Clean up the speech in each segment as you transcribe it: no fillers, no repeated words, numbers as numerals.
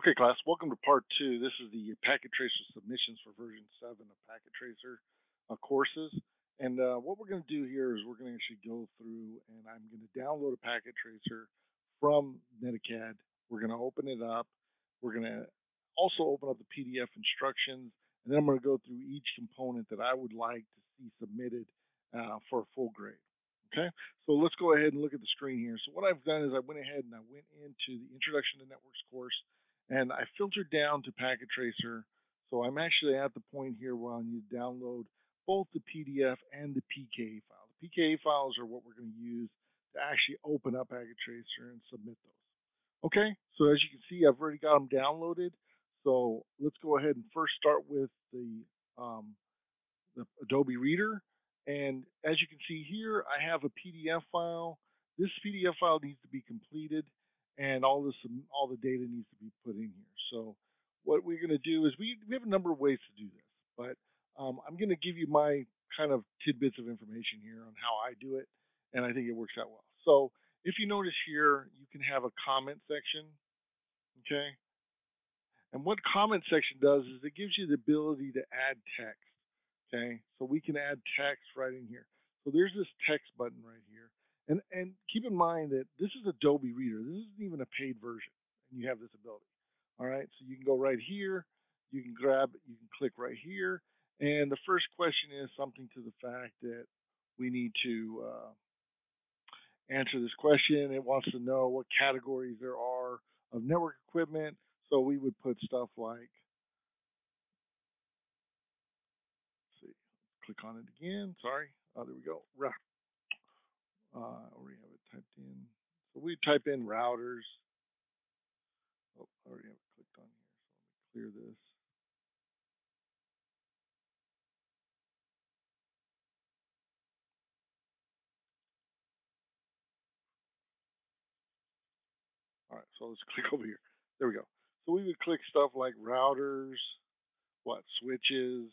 Okay, class, welcome to part two. This is the Packet Tracer submissions for version 7 of Packet Tracer courses. And what we're going to do here is we're going to actually go through and I'm going to download a Packet Tracer from Netacad. We're going to open it up. We're going to also open up the PDF instructions. And then I'm going to go through each component that I would like to see submitted for a full grade. Okay, so let's go ahead and look at the screen here. So what I've done is I went ahead and I went into the Introduction to Networks course and I filtered down to Packet Tracer. So I'm actually at the point here where I need to download both the PDF and the PKA file. The PKA files are what we're going to use to actually open up Packet Tracer and submit those. Okay, so as you can see, I've already got them downloaded. So let's go ahead and first start with the Adobe Reader. And as you can see here, I have a PDF file. This PDF file needs to be completed, and all the data needs to be put in here. So what we're going to do is we have a number of ways to do this, but I'm going to give you my kind of tidbits of information here on how I do it, and I think it works out well. So if you notice here, you can have a comment section, okay? And what comment section does is it gives you the ability to add text. Okay, so we can add text right in here. So there's this text button right here. And keep in mind that this is Adobe Reader. This isn't even a paid version, and you have this ability. All right, so you can go right here. You can click right here. And the first question is something to the fact that we need to answer this question. It wants to know what categories there are of network equipment. So we would put stuff like, click on it again. Sorry. Oh, there we go. I already have it typed in. So we type in routers. Oh, I already have it clicked on here. So let me clear this. All right. So let's click over here. There we go. So we would click stuff like routers, switches,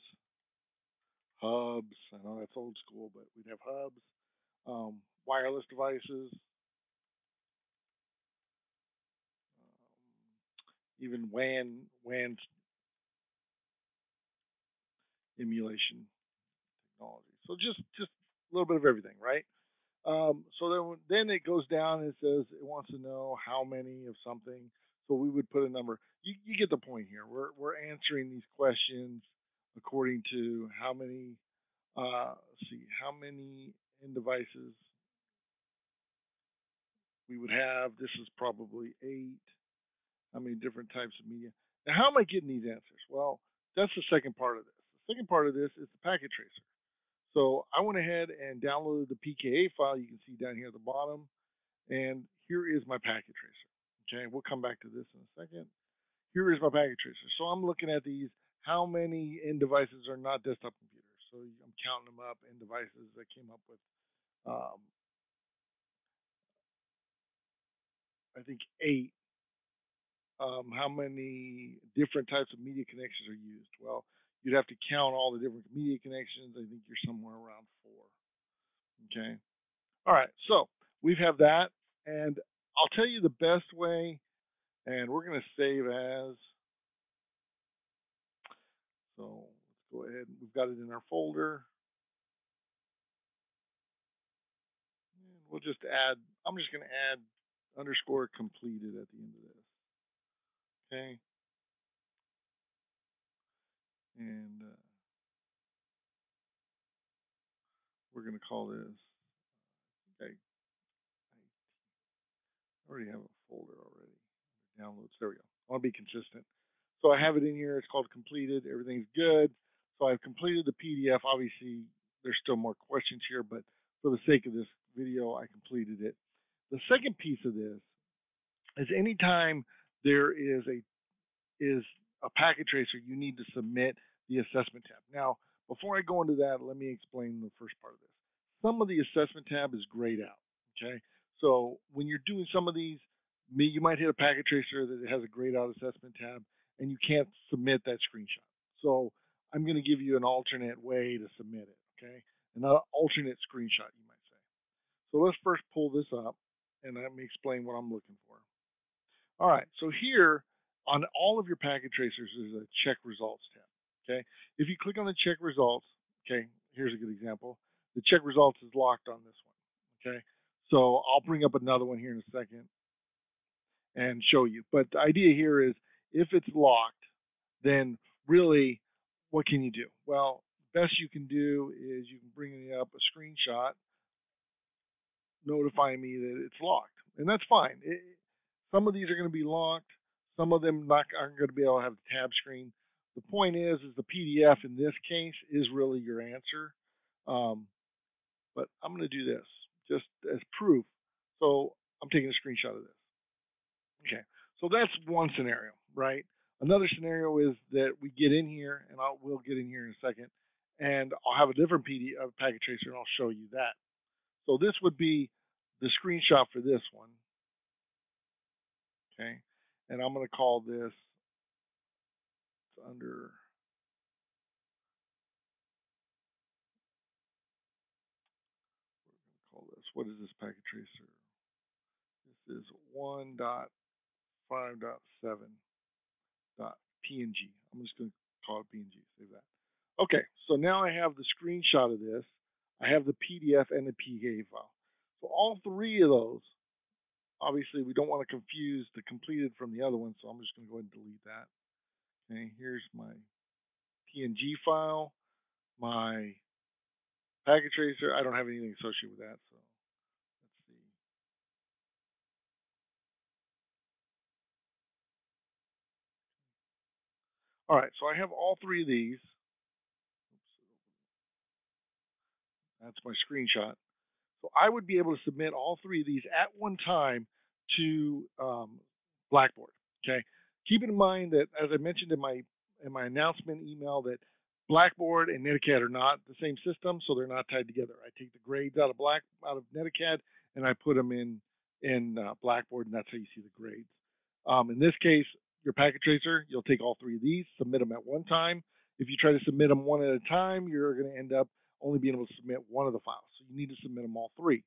hubs. I know that's old school, but we'd have hubs, wireless devices, even WAN emulation technology. So just a little bit of everything, right? So then it goes down and it says it wants to know how many of something. So we would put a number. You get the point here. We're answering these questions according to how many. Let's see, how many end devices we would have. This is probably 8. How many different types of media? Now, how am I getting these answers? Well, that's the second part of this. The second part of this is the packet tracer. So I went ahead and downloaded the PKA file you can see down here at the bottom. And here is my packet tracer. Okay, we'll come back to this in a second. Here is my packet tracer. So I'm looking at these. How many end devices are not desktop computers? So I'm counting them up, end devices that came up with, I think 8. How many different types of media connections are used? Well, you'd have to count all the different media connections. I think you're somewhere around 4. Okay. All right. So we have that. And I'll tell you the best way. And we're going to save as. So let's go ahead. We've got it in our folder. And we'll just add, I'm just going to add underscore completed at the end of this. Okay. And we're going to call this, I already have a folder already. Downloads. There we go. I want to be consistent. So I have it in here. It's called completed. Everything's good. So I've completed the PDF. Obviously, there's still more questions here, but for the sake of this video, I completed it. The second piece of this is anytime there is a packet tracer, you need to submit the assessment tab. Now, before I go into that, let me explain the first part of this. Some of the assessment tab is grayed out. Okay, so when you're doing some of these, you might hit a packet tracer that has a grayed out assessment tab, and you can't submit that screenshot. So I'm going to give you an alternate way to submit it. Okay, an alternate screenshot, you might say. So let's first pull this up, and let me explain what I'm looking for. All right, so here On all of your packet tracers, there's a check results tab. Okay, if you click on the check results, okay, here's a good example. The check results is locked on this one. Okay, so I'll bring up another one here in a second and show you. But the idea here is if it's locked, then really, what can you do? Well, best you can do is you can bring me up a screenshot notifying me that it's locked, and that's fine. Some of these are going to be locked. Some of them aren't going to be able to have the tab screen. The point is the PDF in this case is really your answer. Um, but I'm going to do this just as proof. So I'm taking a screenshot of this. Okay, so that's one scenario, right? Another scenario is that we get in here, and we'll get in here in a second, and I'll have a different PDF packet tracer, and I'll show you that. So this would be the screenshot for this one, okay? And I'm going to call this under, call this, what is this packet tracer? This is 1.5.7.png. I'm just going to call it PNG, save that. Okay, so now I have the screenshot of this. I have the PDF and the PK file. So all three of those, obviously we don't want to confuse the completed from the other one, so I'm just going to go ahead and delete that. Okay, here's my PNG file, my packet tracer. I don't have anything associated with that, so let's see. All right, so I have all three of these. That's my screenshot. So I would be able to submit all three of these at one time to Blackboard. Okay. Keep in mind that, as I mentioned in my announcement email, that Blackboard and Netacad are not the same system, so they're not tied together. I take the grades out of Netacad and I put them in Blackboard, and that's how you see the grades. In this case, your packet tracer, you'll take all three of these, submit them at one time. If you try to submit them one at a time, you're going to end up only being able to submit one of the files. So you need to submit them all three.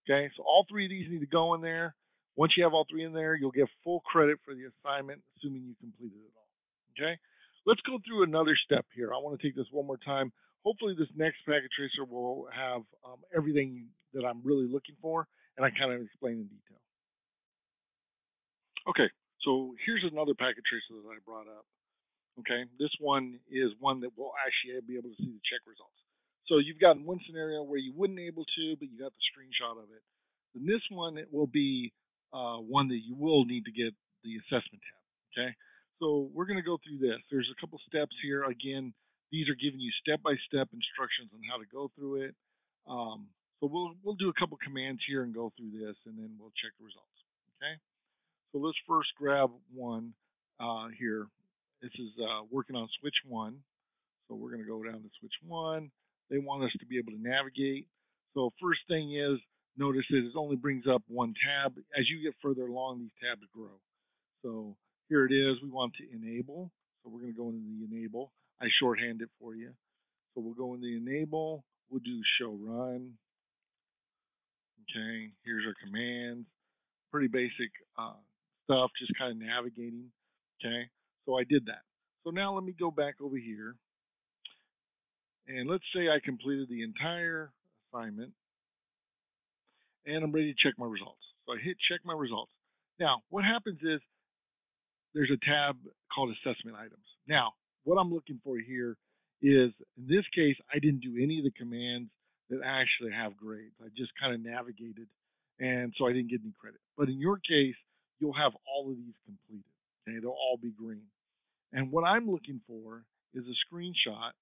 Okay, so all three of these need to go in there. Once you have all three in there, you'll get full credit for the assignment, assuming you completed it all. Okay, let's go through another step here. I want to take this one more time. Hopefully, this next packet tracer will have everything that I'm really looking for, and I kind of explain in detail. Okay, so here's another packet tracer that I brought up. Okay, this one is one that will actually be able to see the check results. So you've got one scenario where you wouldn't able to, but you got the screenshot of it. Then this one, it will be one that you will need to get the assessment tab. Okay, so we're going to go through this. There's a couple steps here. Again, these are giving you step-by-step instructions on how to go through it. So we'll do a couple commands here and go through this, and then we'll check the results. Okay. So let's first grab one here. This is working on switch one. So we're going to go down to switch one. They want us to be able to navigate. So first thing is, notice that it only brings up one tab. As you get further along, these tabs grow. So here it is. We want to enable. So we're going to go into the enable. I shorthand it for you. So we'll go in the enable. We'll do show run. Okay, here's our commands. Pretty basic stuff, just kind of navigating. Okay, so I did that. So now let me go back over here, and let's say I completed the entire assignment, and I'm ready to check my results. So I hit check my results. Now, what happens is there's a tab called assessment items. Now, what I'm looking for here is, in this case, I didn't do any of the commands that actually have grades. I just kind of navigated, and so I didn't get any credit. But in your case, you'll have all of these completed. Okay, they'll all be green. And what I'm looking for is a screenshot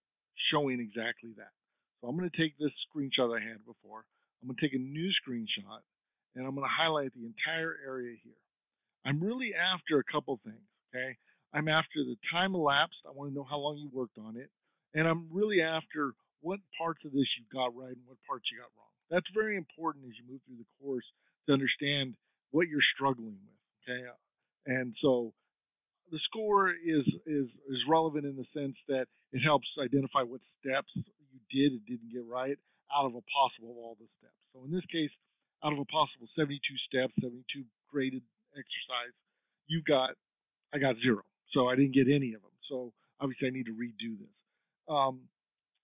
showing exactly that. So I'm going to take this screenshot I had before. I'm going to take a new screenshot, and I'm going to highlight the entire area here. I'm really after a couple things, okay? I'm after the time elapsed. I want to know how long you worked on it. And I'm really after what parts of this you got right and what parts you got wrong. That's very important as you move through the course to understand what you're struggling with, okay? And so the score is relevant in the sense that it helps identify what steps you did and didn't get right out of a possible of all the steps. So in this case, out of a possible 72 steps, 72 graded exercise, you got I got 0. So I didn't get any of them. So obviously I need to redo this. Um,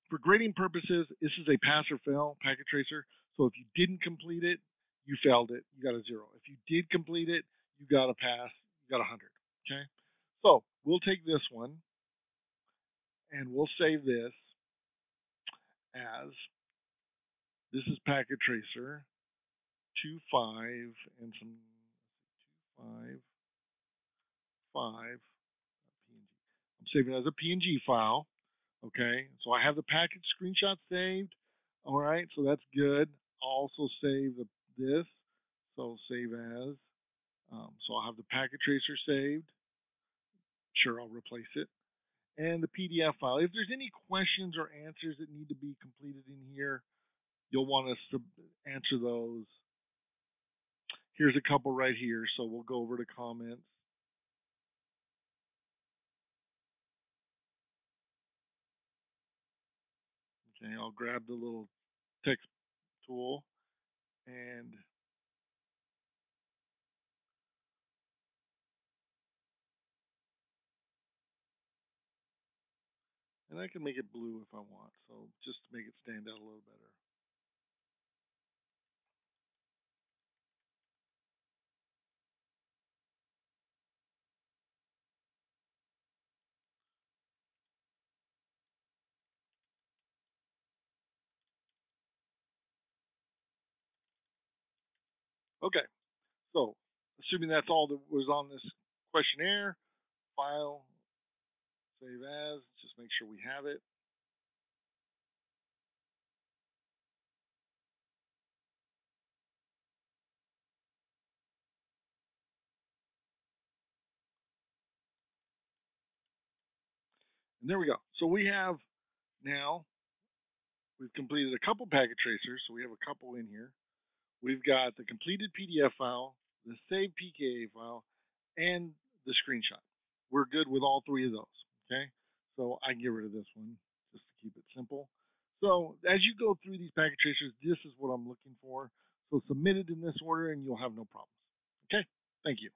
for grading purposes, this is a pass or fail packet tracer. So if you didn't complete it, you failed it. You got a 0. If you did complete it, you got a pass. You got 100. Okay. So we'll take this one and we'll save this as this is packet tracer 2.5 and some 2.5.5 PNG. I'm saving it as a PNG file. Okay, so I have the package screenshot saved. All right, so that's good. I'll also save this. So save as. So I'll have the packet tracer saved. Sure, I'll replace it. And the PDF file. If there's any questions or answers that need to be completed in here, you'll want us to answer those. Here's a couple right here. So we'll go over to comments. Okay, I'll grab the little text tool and I can make it blue if I want. So just to make it stand out a little better. Okay, so assuming that's all that was on this questionnaire, file, save as, just make sure we have it. And there we go. So we have now, we've completed a couple packet tracers, so we have a couple in here. We've got the completed PDF file, the saved PKA file, and the screenshot. We're good with all three of those. Okay, so I can get rid of this one just to keep it simple. So as you go through these packet tracers, this is what I'm looking for. So submit it in this order and you'll have no problems. Okay, thank you.